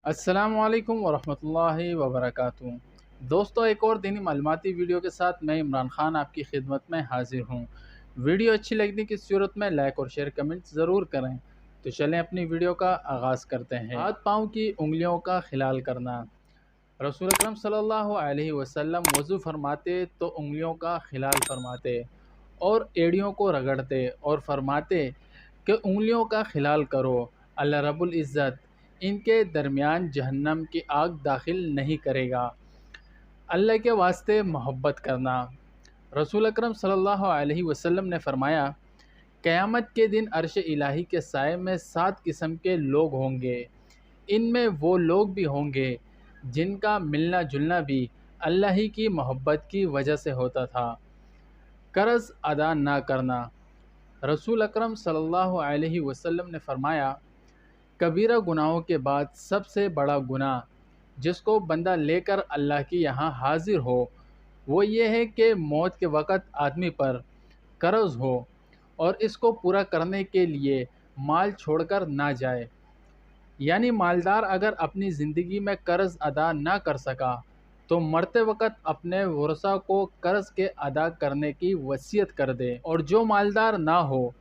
अस्सलाम वालेकुम वरहमतुल्लाहि वबरकातुहू। दोस्तों, एक और दीनी मालूमाती वीडियो के साथ मैं इमरान खान आपकी खिदमत में हाजिर हूँ। वीडियो अच्छी लगने की सूरत में लाइक और शेयर कमेंट ज़रूर करें। तो चलें अपनी वीडियो का आगाज़ करते हैं। हाथ पाँव की उंगलियों का खिलाल करना। रसूल अकरम सल्लल्लाहु अलैहि वसल्लम वज़ू फरमाते तो उंगलियों का खिलाल फरमाते और एड़ियों को रगड़ते और फरमाते कि उंगलियों का खिलाल करो, अल्लाह रब्बुल इज़्ज़त इनके दरमियान जहन्नम की आग दाखिल नहीं करेगा। अल्लाह के वास्ते मोहब्बत करना। रसूल अकरम सल्लल्लाहु अलैहि वसल्लम ने फरमाया, क़यामत के दिन अर्श इलाही के साए में 7 किस्म के लोग होंगे। इनमें वो लोग भी होंगे जिनका मिलना जुलना भी अल्लाह ही की मोहब्बत की वजह से होता था। कर्ज़ अदा ना करना। रसूल अकरम सल्लल्लाहु अलैहि वसल्लम ने फरमाया, कबीरा गुनाहों के बाद सबसे बड़ा गुनाह जिसको बंदा लेकर अल्लाह की यहाँ हाजिर हो वो ये है कि मौत के वक़्त आदमी पर कर्ज़ हो और इसको पूरा करने के लिए माल छोड़कर ना जाए। यानी मालदार अगर अपनी ज़िंदगी में कर्ज़ अदा ना कर सका तो मरते वक़्त अपने वरसा को कर्ज़ के अदा करने की वसीयत कर दे, और जो मालदार ना हो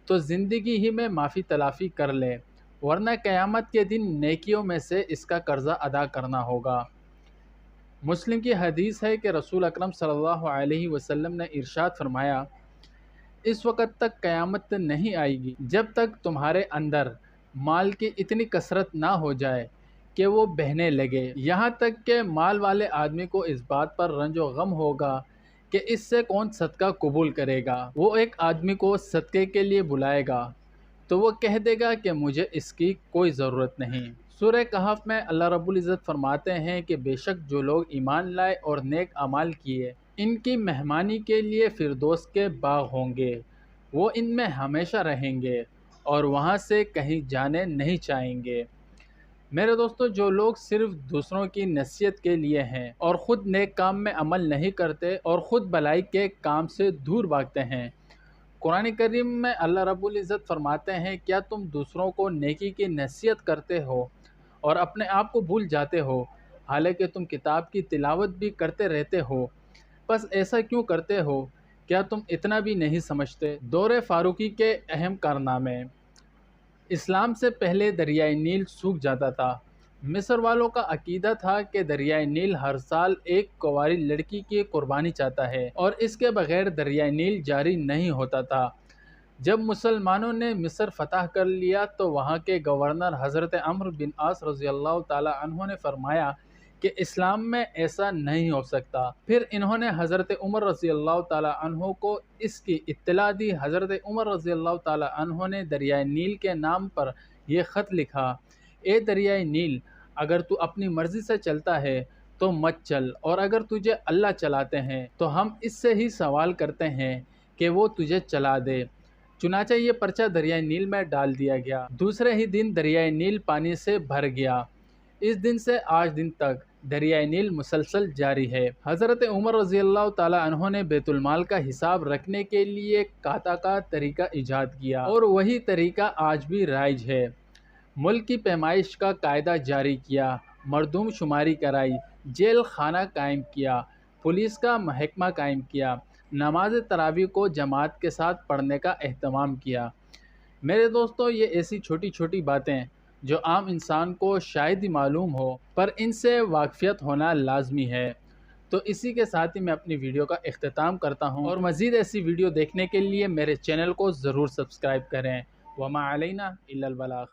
तो ज़िंदगी ही में माफ़ी तलाफ़ी कर ले, वरना क़यामत के दिन नेकियों में से इसका कर्ज़ा अदा करना होगा। मुस्लिम की हदीस है कि रसूल अकरम सल्लल्लाहु अलैहि वसल्लम ने इरशाद फरमाया, इस वक़्त तक क़यामत नहीं आएगी जब तक तुम्हारे अंदर माल की इतनी कसरत ना हो जाए कि वो बहने लगे, यहाँ तक कि माल वाले आदमी को इस बात पर रंजो गम होगा कि इससे कौन सदका कबूल करेगा। वो एक आदमी को सदक़े के लिए बुलाएगा तो वो कह देगा कि मुझे इसकी कोई ज़रूरत नहीं। सूरह कहफ में अल्लाह रब्बुल इज़्ज़त फरमाते हैं कि बेशक जो लोग ईमान लाए और नेक अमाल किए इनकी मेहमानी के लिए फिरदौस के बाग होंगे, वो इनमें हमेशा रहेंगे और वहाँ से कहीं जाने नहीं चाहेंगे। मेरे दोस्तों, जो लोग सिर्फ दूसरों की नसीहत के लिए हैं और ख़ुद नेक काम में अमल नहीं करते और ख़ुद भलाई के काम से दूर भागते हैं, कुरान करीम में अल्लाह रब्बुल इज़्ज़त फरमाते हैं, क्या तुम दूसरों को नेकी की नसीहत करते हो और अपने आप को भूल जाते हो, हालांकि तुम किताब की तिलावत भी करते रहते हो। बस ऐसा क्यों करते हो? क्या तुम इतना भी नहीं समझते? दौरे फ़ारूकी के अहम कारनामे। इस्लाम से पहले दरियाए नील सूख जाता था। मिस्र वालों का अकीदा था कि दरियाए नील हर साल एक कुंवारी लड़की की कुर्बानी चाहता है और इसके बगैर दरियाए नील जारी नहीं होता था। जब मुसलमानों ने मिस्र फ़तह कर लिया तो वहाँ के गवर्नर हज़रत अम्र बिन आस रज़ियल्लाहु ताला अन्हु ने फरमाया कि इस्लाम में ऐसा नहीं हो सकता। फिर इन्होंने हज़रत उमर रज़ियल्लाहु ताला अन्हु को इसकी इत्तला दी। हज़रत उमर रज़ियल्लाहु ताला अन्हु ने दरियाए नील के नाम पर यह ख़त लिखा, ए दरियाए नील, अगर तू अपनी मर्ज़ी से चलता है तो मत चल, और अगर तुझे अल्लाह चलाते हैं तो हम इससे ही सवाल करते हैं कि वो तुझे चला दे। चुनांचे ये पर्चा दरियाए नील में डाल दिया गया। दूसरे ही दिन दरियाए नील पानी से भर गया। इस दिन से आज दिन तक दरियाए नील मुसलसल जारी है। हज़रत उमर रज़ियल्लाहु ताला अन्हु ने बैतुल माल का हिसाब रखने के लिए काता का तरीका ईजाद किया और वही तरीका आज भी राइज है। मुल्क की पैमाइश का कायदा जारी किया, मरदूम शुमारी कराई, जेल खाना कायम किया, पुलिस का महकमा कायम किया, नमाज तरावी को जमात के साथ पढ़ने का एहतमाम किया। मेरे दोस्तों, ये ऐसी छोटी छोटी बातें जो आम इंसान को शायद ही मालूम हो, पर इनसे वाक़फ़ियत होना लाजमी है। तो इसी के साथ ही मैं अपनी वीडियो का इख्तिताम करता हूँ, और मज़ीद ऐसी वीडियो देखने के लिए मेरे चैनल को ज़रूर सब्सक्राइब करें। वमा अलैना इल्लल बलाग।